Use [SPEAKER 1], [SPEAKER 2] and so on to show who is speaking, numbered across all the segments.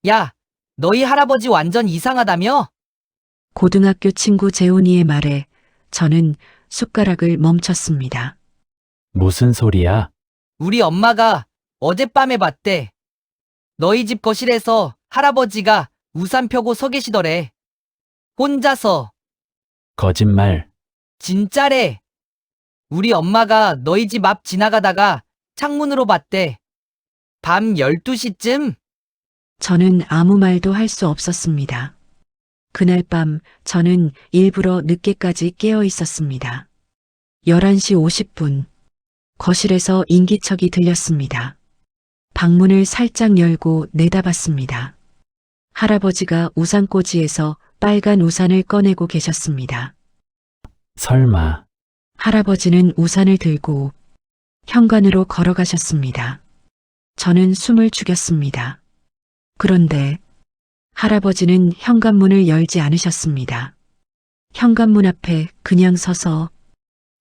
[SPEAKER 1] 야, 너희 할아버지 완전 이상하다며?
[SPEAKER 2] 고등학교 친구 재훈이의 말에 저는 숟가락을 멈췄습니다.
[SPEAKER 3] 무슨 소리야?
[SPEAKER 1] 우리 엄마가 어젯밤에 봤대. 너희 집 거실에서 할아버지가 우산 펴고 서 계시더래. 혼자서.
[SPEAKER 3] 거짓말.
[SPEAKER 1] 진짜래. 우리 엄마가 너희 집 앞 지나가다가 창문으로 봤대. 밤 12시쯤?
[SPEAKER 2] 저는 아무 말도 할 수 없었습니다. 그날 밤 저는 일부러 늦게까지 깨어 있었습니다. 11시 50분. 거실에서 인기척이 들렸습니다. 방문을 살짝 열고 내다봤습니다. 할아버지가 우산꽂이에서 빨간 우산을 꺼내고 계셨습니다.
[SPEAKER 3] 설마.
[SPEAKER 2] 할아버지는 우산을 들고 현관으로 걸어가셨습니다. 저는 숨을 죽였습니다. 그런데 할아버지는 현관문을 열지 않으셨습니다. 현관문 앞에 그냥 서서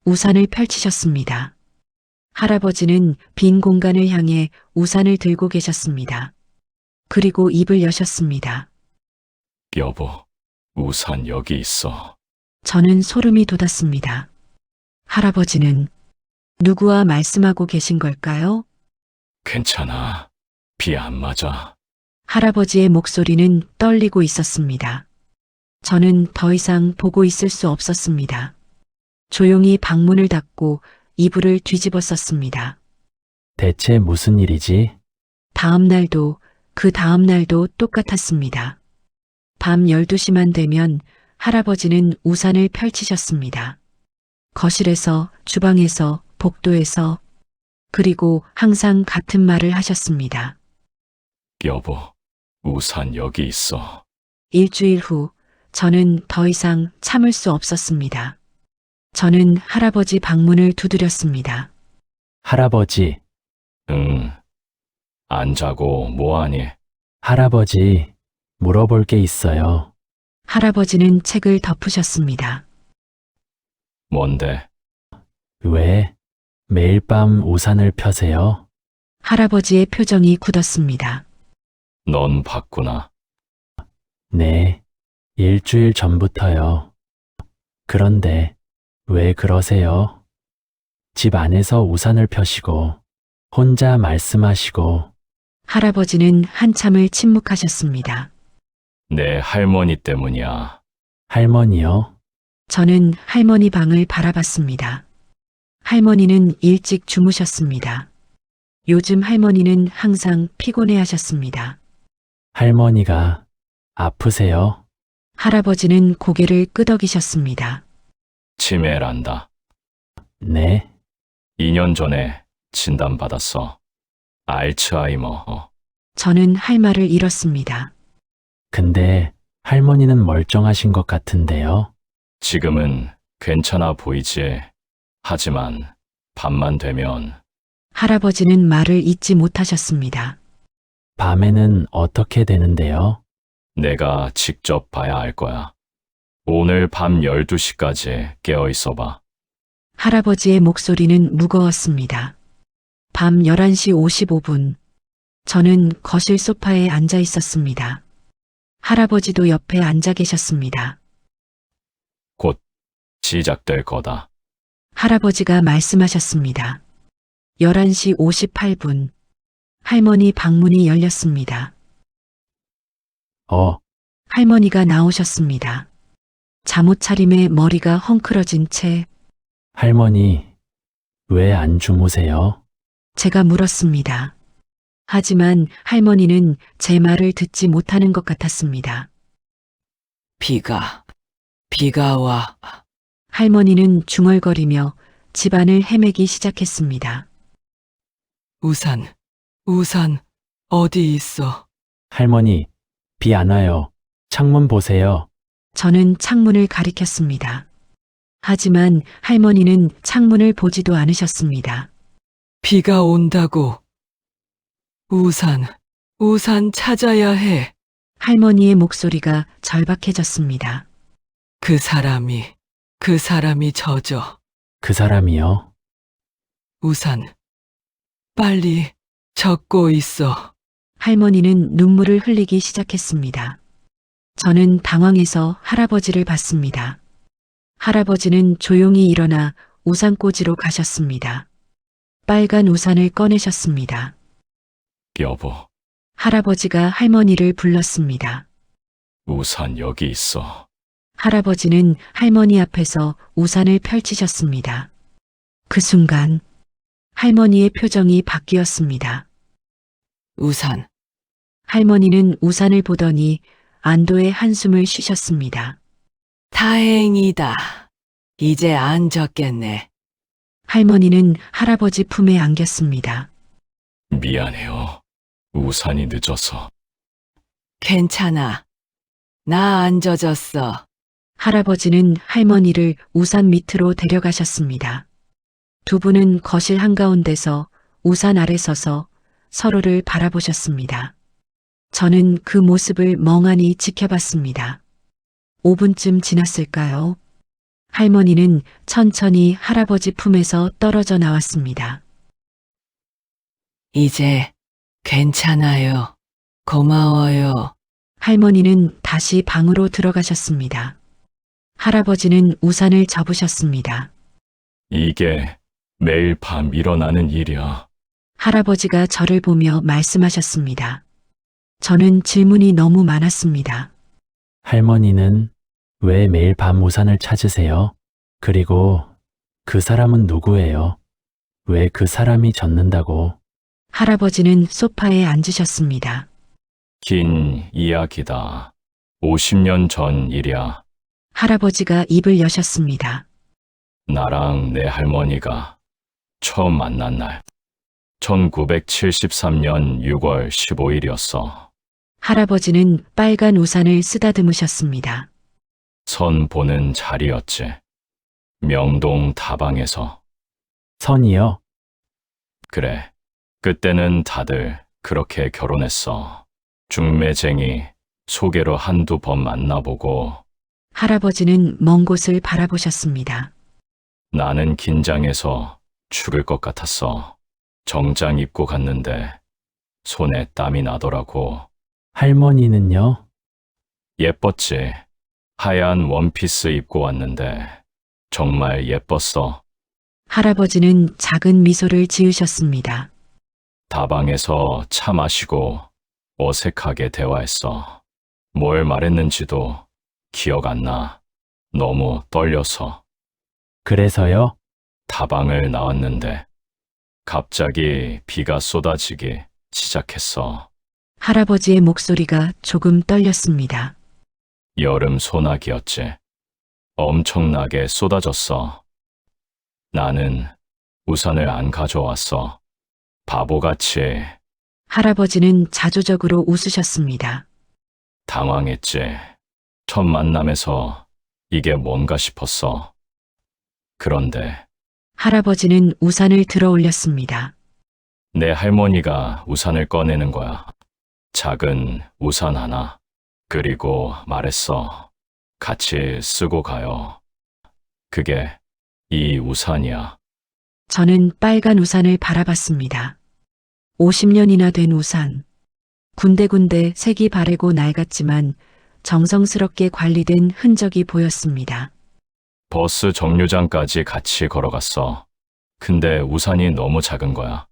[SPEAKER 2] 우산을 펼치셨습니다. 할아버지는 빈 공간을 향해 우산을 들고 계셨습니다. 그리고 입을 여셨습니다.
[SPEAKER 4] 여보, 우산 여기 있어.
[SPEAKER 2] 저는 소름이 돋았습니다. 할아버지는 누구와 말씀하고 계신 걸까요?
[SPEAKER 4] 괜찮아. 비 안 맞아.
[SPEAKER 2] 할아버지의 목소리는 떨리고 있었습니다. 저는 더 이상 보고 있을 수 없었습니다. 조용히 방문을 닫고 이불을 뒤집어 썼습니다.
[SPEAKER 3] 대체 무슨 일이지?
[SPEAKER 2] 다음 날도 그 다음 날도 똑같았습니다. 밤 12시만 되면 할아버지는 우산을 펼치셨습니다. 거실에서, 주방에서, 복도에서, 그리고 항상 같은 말을 하셨습니다.
[SPEAKER 4] 여보, 우산 여기 있어.
[SPEAKER 2] 일주일 후 저는 더 이상 참을 수 없었습니다. 저는 할아버지 방문을 두드렸습니다.
[SPEAKER 3] 할아버지,
[SPEAKER 4] 응. 안 자고 뭐하니?
[SPEAKER 3] 할아버지, 물어볼 게 있어요.
[SPEAKER 2] 할아버지는 책을 덮으셨습니다.
[SPEAKER 4] 뭔데?
[SPEAKER 3] 왜 매일 밤 우산을 펴세요?
[SPEAKER 2] 할아버지의 표정이 굳었습니다.
[SPEAKER 4] 넌 봤구나.
[SPEAKER 3] 네, 일주일 전부터요. 그런데 왜 그러세요? 집 안에서 우산을 펴시고 혼자 말씀하시고
[SPEAKER 2] 할아버지는 한참을 침묵하셨습니다.
[SPEAKER 4] 내 할머니 때문이야.
[SPEAKER 3] 할머니요?
[SPEAKER 2] 저는 할머니 방을 바라봤습니다. 할머니는 일찍 주무셨습니다. 요즘 할머니는 항상 피곤해 하셨습니다.
[SPEAKER 3] 할머니가 아프세요?
[SPEAKER 2] 할아버지는 고개를 끄덕이셨습니다.
[SPEAKER 4] 치매란다.
[SPEAKER 3] 네,
[SPEAKER 4] 2년 전에 진단받았어. 알츠하이머.
[SPEAKER 2] 저는 할 말을 잃었습니다.
[SPEAKER 3] 근데 할머니는 멀쩡하신 것 같은데요?
[SPEAKER 4] 지금은 괜찮아 보이지. 하지만 밤만 되면
[SPEAKER 2] 할아버지는 말을 잇지 못하셨습니다.
[SPEAKER 3] 밤에는 어떻게 되는데요?
[SPEAKER 4] 내가 직접 봐야 알 거야. 오늘 밤 12시까지 깨어 있어봐.
[SPEAKER 2] 할아버지의 목소리는 무거웠습니다. 밤 11시 55분. 저는 거실 소파에 앉아 있었습니다. 할아버지도 옆에 앉아 계셨습니다.
[SPEAKER 4] 곧 시작될 거다.
[SPEAKER 2] 할아버지가 말씀하셨습니다. 11시 58분. 할머니 방문이 열렸습니다. 할머니가 나오셨습니다. 잠옷 차림에 머리가 헝클어진 채
[SPEAKER 3] 할머니, 왜 안 주무세요?
[SPEAKER 2] 제가 물었습니다. 하지만 할머니는 제 말을 듣지 못하는 것 같았습니다.
[SPEAKER 1] 비가 와.
[SPEAKER 2] 할머니는 중얼거리며 집안을 헤매기 시작했습니다.
[SPEAKER 1] 우산, 어디 있어?
[SPEAKER 3] 할머니, 비 안 와요. 창문 보세요.
[SPEAKER 2] 저는 창문을 가리켰습니다. 하지만 할머니는 창문을 보지도 않으셨습니다.
[SPEAKER 1] 비가 온다고. 우산 찾아야 해.
[SPEAKER 2] 할머니의 목소리가 절박해졌습니다.
[SPEAKER 1] 그 사람이 젖어.
[SPEAKER 3] 그 사람이요?
[SPEAKER 1] 우산, 빨리 젖고 있어.
[SPEAKER 2] 할머니는 눈물을 흘리기 시작했습니다. 저는 당황해서 할아버지를 봤습니다. 할아버지는 조용히 일어나 우산꽂이로 가셨습니다. 빨간 우산을 꺼내셨습니다.
[SPEAKER 4] 여보,
[SPEAKER 2] 할아버지가 할머니를 불렀습니다.
[SPEAKER 4] 우산 여기 있어.
[SPEAKER 2] 할아버지는 할머니 앞에서 우산을 펼치셨습니다. 그 순간 할머니의 표정이 바뀌었습니다.
[SPEAKER 1] 우산.
[SPEAKER 2] 할머니는 우산을 보더니 안도의 한숨을 쉬셨습니다.
[SPEAKER 1] 다행이다. 이제 안 젖겠네.
[SPEAKER 2] 할머니는 할아버지 품에 안겼습니다.
[SPEAKER 4] 미안해요. 우산이 늦어서.
[SPEAKER 1] 괜찮아. 나 안 젖었어.
[SPEAKER 2] 할아버지는 할머니를 우산 밑으로 데려가셨습니다. 두 분은 거실 한가운데서 우산 아래 서서 서로를 바라보셨습니다. 저는 그 모습을 멍하니 지켜봤습니다. 5분쯤 지났을까요? 할머니는 천천히 할아버지 품에서 떨어져 나왔습니다.
[SPEAKER 1] 이제 괜찮아요. 고마워요.
[SPEAKER 2] 할머니는 다시 방으로 들어가셨습니다. 할아버지는 우산을 접으셨습니다.
[SPEAKER 4] 이게 매일 밤 일어나는 일이야.
[SPEAKER 2] 할아버지가 저를 보며 말씀하셨습니다. 저는 질문이 너무 많았습니다.
[SPEAKER 3] 할머니는 왜 매일 밤 우산을 찾으세요? 그리고 그 사람은 누구예요? 왜 그 사람이 젖는다고?
[SPEAKER 2] 할아버지는 소파에 앉으셨습니다.
[SPEAKER 4] 긴 이야기다. 50년 전 일이야.
[SPEAKER 2] 할아버지가 입을 여셨습니다.
[SPEAKER 4] 나랑 내 할머니가 처음 만난 날. 1973년 6월 15일이었어.
[SPEAKER 2] 할아버지는 빨간 우산을 쓰다듬으셨습니다.
[SPEAKER 4] 선 보는 자리였지. 명동 다방에서.
[SPEAKER 3] 선이요?
[SPEAKER 4] 그래. 그때는 다들 그렇게 결혼했어. 중매쟁이 소개로 한두 번 만나보고
[SPEAKER 2] 할아버지는 먼 곳을 바라보셨습니다.
[SPEAKER 4] 나는 긴장해서 죽을 것 같았어. 정장 입고 갔는데 손에 땀이 나더라고.
[SPEAKER 3] 할머니는요?
[SPEAKER 4] 예뻤지. 하얀 원피스 입고 왔는데 정말 예뻤어.
[SPEAKER 2] 할아버지는 작은 미소를 지으셨습니다.
[SPEAKER 4] 다방에서 차 마시고 어색하게 대화했어. 뭘 말했는지도 기억 안 나. 너무 떨려서.
[SPEAKER 3] 그래서요?
[SPEAKER 4] 다방을 나왔는데 갑자기 비가 쏟아지기 시작했어.
[SPEAKER 2] 할아버지의 목소리가 조금 떨렸습니다.
[SPEAKER 4] 여름 소나기였지. 엄청나게 쏟아졌어. 나는 우산을 안 가져왔어. 바보같이.
[SPEAKER 2] 할아버지는 자조적으로 웃으셨습니다.
[SPEAKER 4] 당황했지. 첫 만남에서 이게 뭔가 싶었어. 그런데
[SPEAKER 2] 할아버지는 우산을 들어 올렸습니다.
[SPEAKER 4] 내 할머니가 우산을 꺼내는 거야. 작은 우산 하나. 그리고 말했어. 같이 쓰고 가요. 그게 이 우산이야.
[SPEAKER 2] 저는 빨간 우산을 바라봤습니다. 50년이나 된 우산. 군데군데 색이 바래고 낡았지만 정성스럽게 관리된 흔적이 보였습니다.
[SPEAKER 4] 버스 정류장까지 같이 걸어갔어. 근데 우산이 너무 작은 거야.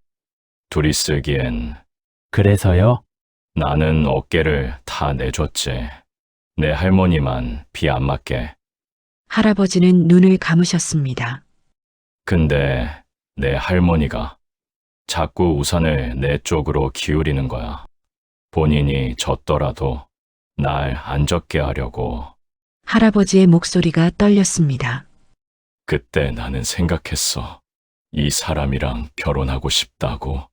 [SPEAKER 4] 둘이 쓰기엔.
[SPEAKER 3] 그래서요?
[SPEAKER 4] 나는 어깨를 다 내줬지. 내 할머니만 비 안 맞게.
[SPEAKER 2] 할아버지는 눈을 감으셨습니다.
[SPEAKER 4] 근데 내 할머니가 자꾸 우산을 내 쪽으로 기울이는 거야. 본인이 졌더라도 날 안 젖게 하려고.
[SPEAKER 2] 할아버지의 목소리가 떨렸습니다.
[SPEAKER 4] 그때 나는 생각했어. 이 사람이랑 결혼하고 싶다고.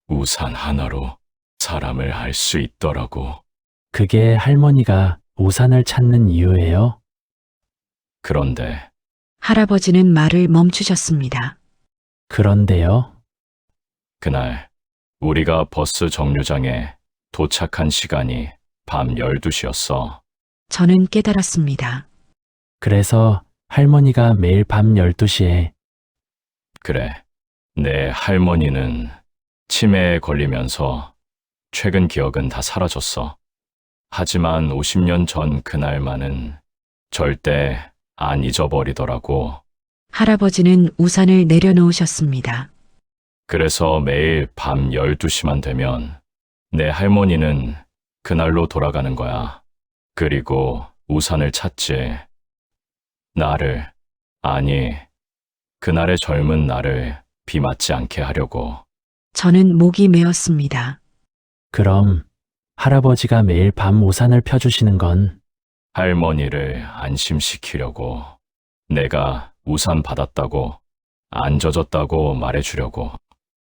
[SPEAKER 4] 우산 하나로 사람을 알 수 있더라고.
[SPEAKER 3] 그게 할머니가 우산을 찾는 이유예요?
[SPEAKER 4] 그런데
[SPEAKER 2] 할아버지는 말을 멈추셨습니다.
[SPEAKER 3] 그런데요?
[SPEAKER 4] 그날 우리가 버스 정류장에 도착한 시간이 밤 12시였어.
[SPEAKER 2] 저는 깨달았습니다.
[SPEAKER 3] 그래서 할머니가 매일 밤 12시에
[SPEAKER 4] 그래. 내 할머니는 치매에 걸리면서 최근 기억은 다 사라졌어. 하지만 50년 전 그날만은 절대 안 잊어버리더라고.
[SPEAKER 2] 할아버지는 우산을 내려놓으셨습니다.
[SPEAKER 4] 그래서 매일 밤 12시만 되면 내 할머니는 그날로 돌아가는 거야. 그리고 우산을 찾지. 나를, 아니, 그날의 젊은 나를 비 맞지 않게 하려고.
[SPEAKER 2] 저는 목이 메었습니다.
[SPEAKER 3] 그럼 할아버지가 매일 밤 우산을 펴주시는 건
[SPEAKER 4] 할머니를 안심시키려고. 내가 우산 받았다고, 안 젖었다고 말해주려고.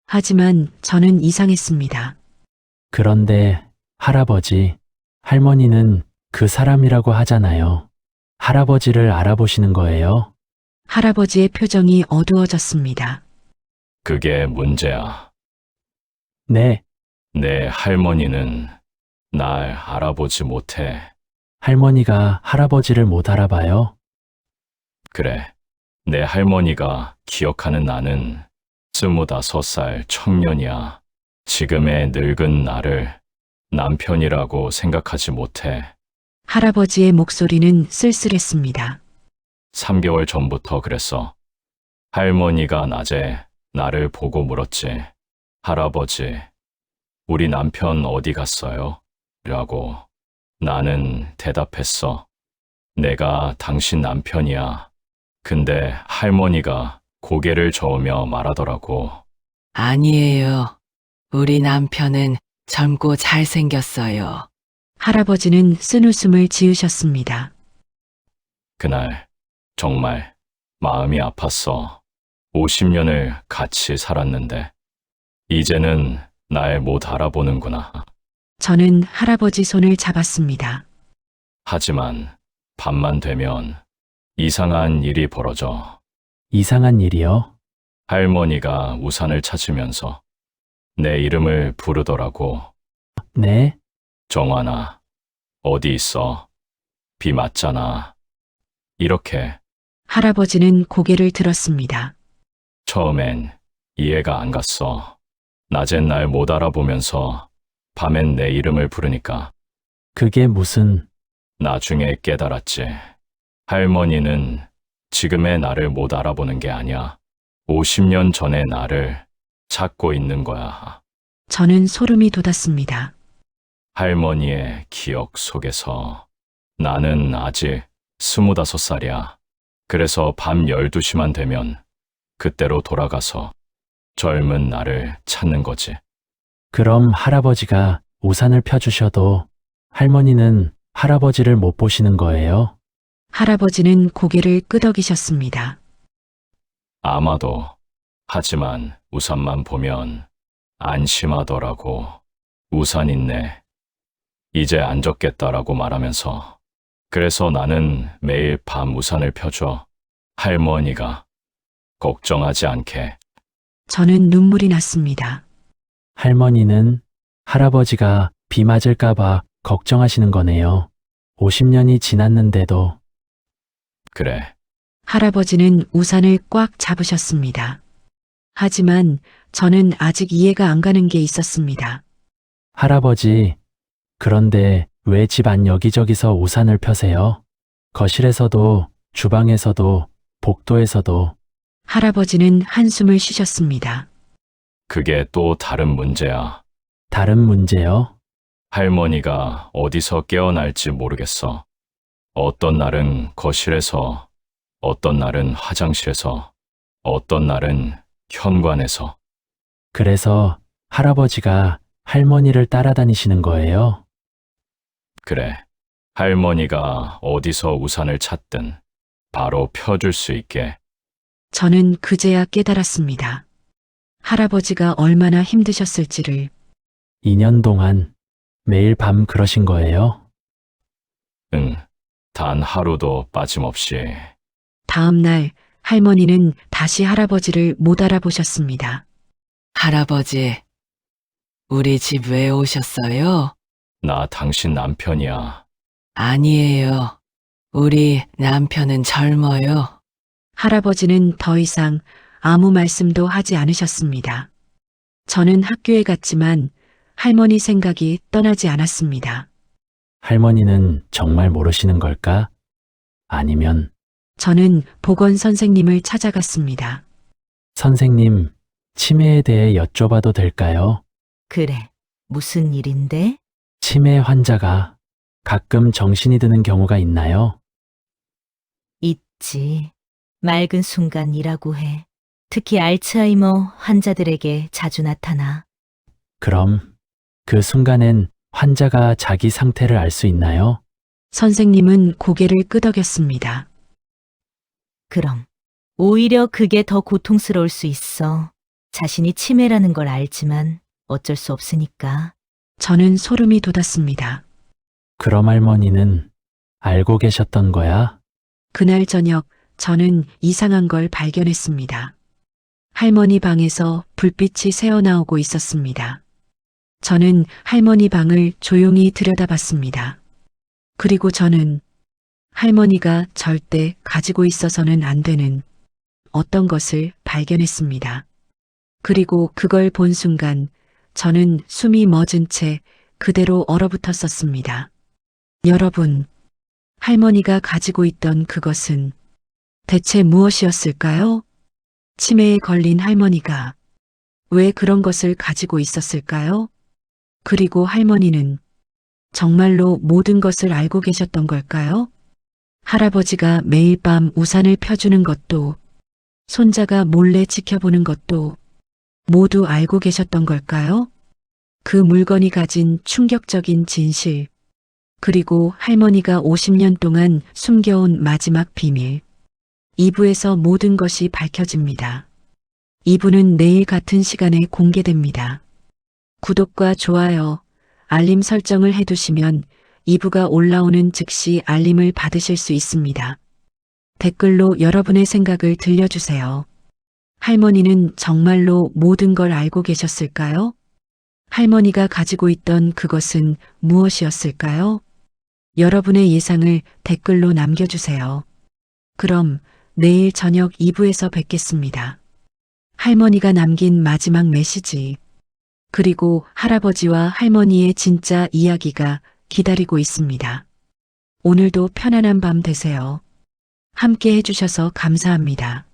[SPEAKER 2] 하지만 저는 이상했습니다.
[SPEAKER 3] 그런데 할아버지, 할머니는 그 사람이라고 하잖아요. 할아버지를 알아보시는 거예요?
[SPEAKER 2] 할아버지의 표정이 어두워졌습니다.
[SPEAKER 4] 그게 문제야.
[SPEAKER 3] 네,
[SPEAKER 4] 내 할머니는 날 알아보지 못해.
[SPEAKER 3] 할머니가 할아버지를 못 알아봐요?
[SPEAKER 4] 그래. 내 할머니가 기억하는 나는 25살 청년이야. 지금의 늙은 나를 남편이라고 생각하지 못해.
[SPEAKER 2] 할아버지의 목소리는 쓸쓸했습니다.
[SPEAKER 4] 3개월 전부터 그랬어. 할머니가 낮에 나를 보고 물었지. 할아버지, 우리 남편 어디 갔어요? 라고. 나는 대답했어. 내가 당신 남편이야. 근데 할머니가 고개를 저으며 말하더라고.
[SPEAKER 1] 아니에요. 우리 남편은 젊고 잘생겼어요.
[SPEAKER 2] 할아버지는 쓴웃음을 지으셨습니다.
[SPEAKER 4] 그날 정말 마음이 아팠어. 50년을 같이 살았는데 이제는 날 못 알아보는구나.
[SPEAKER 2] 저는 할아버지 손을 잡았습니다.
[SPEAKER 4] 하지만 밤만 되면 이상한 일이 벌어져.
[SPEAKER 3] 이상한 일이요?
[SPEAKER 4] 할머니가 우산을 찾으면서 내 이름을 부르더라고.
[SPEAKER 3] 네,
[SPEAKER 4] 정환아, 어디 있어? 비 맞잖아. 이렇게.
[SPEAKER 2] 할아버지는 고개를 들었습니다.
[SPEAKER 4] 처음엔 이해가 안 갔어. 낮엔 날 못 알아보면서 밤엔 내 이름을 부르니까.
[SPEAKER 3] 그게 무슨,
[SPEAKER 4] 나중에 깨달았지. 할머니는 지금의 나를 못 알아보는 게 아니야. 50년 전의 나를 찾고 있는 거야.
[SPEAKER 2] 저는 소름이 돋았습니다.
[SPEAKER 4] 할머니의 기억 속에서 나는 아직 25살이야. 그래서 밤 12시만 되면 그때로 돌아가서 젊은 나를 찾는 거지.
[SPEAKER 3] 그럼 할아버지가 우산을 펴주셔도 할머니는 할아버지를 못 보시는 거예요?
[SPEAKER 2] 할아버지는 고개를 끄덕이셨습니다.
[SPEAKER 4] 아마도. 하지만 우산만 보면 안심하더라고. 우산 있네. 이제 안 젖겠다라고 말하면서. 그래서 나는 매일 밤 우산을 펴줘. 할머니가 걱정하지 않게.
[SPEAKER 2] 저는 눈물이 났습니다.
[SPEAKER 3] 할머니는 할아버지가 비 맞을까봐 걱정하시는 거네요. 50년이 지났는데도.
[SPEAKER 4] 그래.
[SPEAKER 2] 할아버지는 우산을 꽉 잡으셨습니다. 하지만 저는 아직 이해가 안 가는 게 있었습니다.
[SPEAKER 3] 할아버지, 그런데 왜 집 안 여기저기서 우산을 펴세요? 거실에서도, 주방에서도, 복도에서도.
[SPEAKER 2] 할아버지는 한숨을 쉬셨습니다.
[SPEAKER 4] 그게 또 다른 문제야.
[SPEAKER 3] 다른 문제요?
[SPEAKER 4] 할머니가 어디서 깨어날지 모르겠어. 어떤 날은 거실에서, 어떤 날은 화장실에서, 어떤 날은 현관에서.
[SPEAKER 3] 그래서 할아버지가 할머니를 따라다니시는 거예요?
[SPEAKER 4] 그래. 할머니가 어디서 우산을 찾든 바로 펴줄 수 있게.
[SPEAKER 2] 저는 그제야 깨달았습니다. 할아버지가 얼마나 힘드셨을지를.
[SPEAKER 3] 2년 동안 매일 밤 그러신 거예요?
[SPEAKER 4] 응. 단 하루도 빠짐없이.
[SPEAKER 2] 다음 날 할머니는 다시 할아버지를 못 알아보셨습니다.
[SPEAKER 1] 할아버지, 우리 집 왜 오셨어요?
[SPEAKER 4] 나 당신 남편이야.
[SPEAKER 1] 아니에요. 우리 남편은 젊어요.
[SPEAKER 2] 할아버지는 더 이상 아무 말씀도 하지 않으셨습니다. 저는 학교에 갔지만 할머니 생각이 떠나지 않았습니다.
[SPEAKER 3] 할머니는 정말 모르시는 걸까? 아니면
[SPEAKER 2] 저는 보건 선생님을 찾아갔습니다.
[SPEAKER 3] 선생님, 치매에 대해 여쭤봐도 될까요?
[SPEAKER 5] 그래, 무슨 일인데?
[SPEAKER 3] 치매 환자가 가끔 정신이 드는 경우가 있나요?
[SPEAKER 5] 있지. 맑은 순간이라고 해. 특히 알츠하이머 환자들에게 자주 나타나.
[SPEAKER 3] 그럼 그 순간엔 환자가 자기 상태를 알 수 있나요?
[SPEAKER 2] 선생님은 고개를 끄덕였습니다.
[SPEAKER 5] 그럼 오히려 그게 더 고통스러울 수 있어. 자신이 치매라는 걸 알지만 어쩔 수 없으니까.
[SPEAKER 2] 저는 소름이 돋았습니다.
[SPEAKER 3] 그럼 할머니는 알고 계셨던 거야?
[SPEAKER 2] 그날 저녁 저는 이상한 걸 발견했습니다. 할머니 방에서 불빛이 새어나오고 있었습니다. 저는 할머니 방을 조용히 들여다봤습니다. 그리고 저는 할머니가 절대 가지고 있어서는 안 되는 어떤 것을 발견했습니다. 그리고 그걸 본 순간 저는 숨이 멎은 채 그대로 얼어붙었었습니다. 여러분, 할머니가 가지고 있던 그것은 대체 무엇이었을까요? 치매에 걸린 할머니가 왜 그런 것을 가지고 있었을까요? 그리고 할머니는 정말로 모든 것을 알고 계셨던 걸까요? 할아버지가 매일 밤 우산을 펴주는 것도, 손자가 몰래 지켜보는 것도 모두 알고 계셨던 걸까요? 그 물건이 가진 충격적인 진실, 그리고 할머니가 50년 동안 숨겨온 마지막 비밀. 2부에서 모든 것이 밝혀집니다. 2부는 내일 같은 시간에 공개됩니다. 구독과 좋아요, 알림 설정을 해두시면 2부가 올라오는 즉시 알림을 받으실 수 있습니다. 댓글로 여러분의 생각을 들려주세요. 할머니는 정말로 모든 걸 알고 계셨을까요? 할머니가 가지고 있던 그것은 무엇이었을까요? 여러분의 예상을 댓글로 남겨주세요. 그럼 내일 저녁 2부에서 뵙겠습니다. 할머니가 남긴 마지막 메시지, 그리고 할아버지와 할머니의 진짜 이야기가 기다리고 있습니다. 오늘도 편안한 밤 되세요. 함께 해주셔서 감사합니다.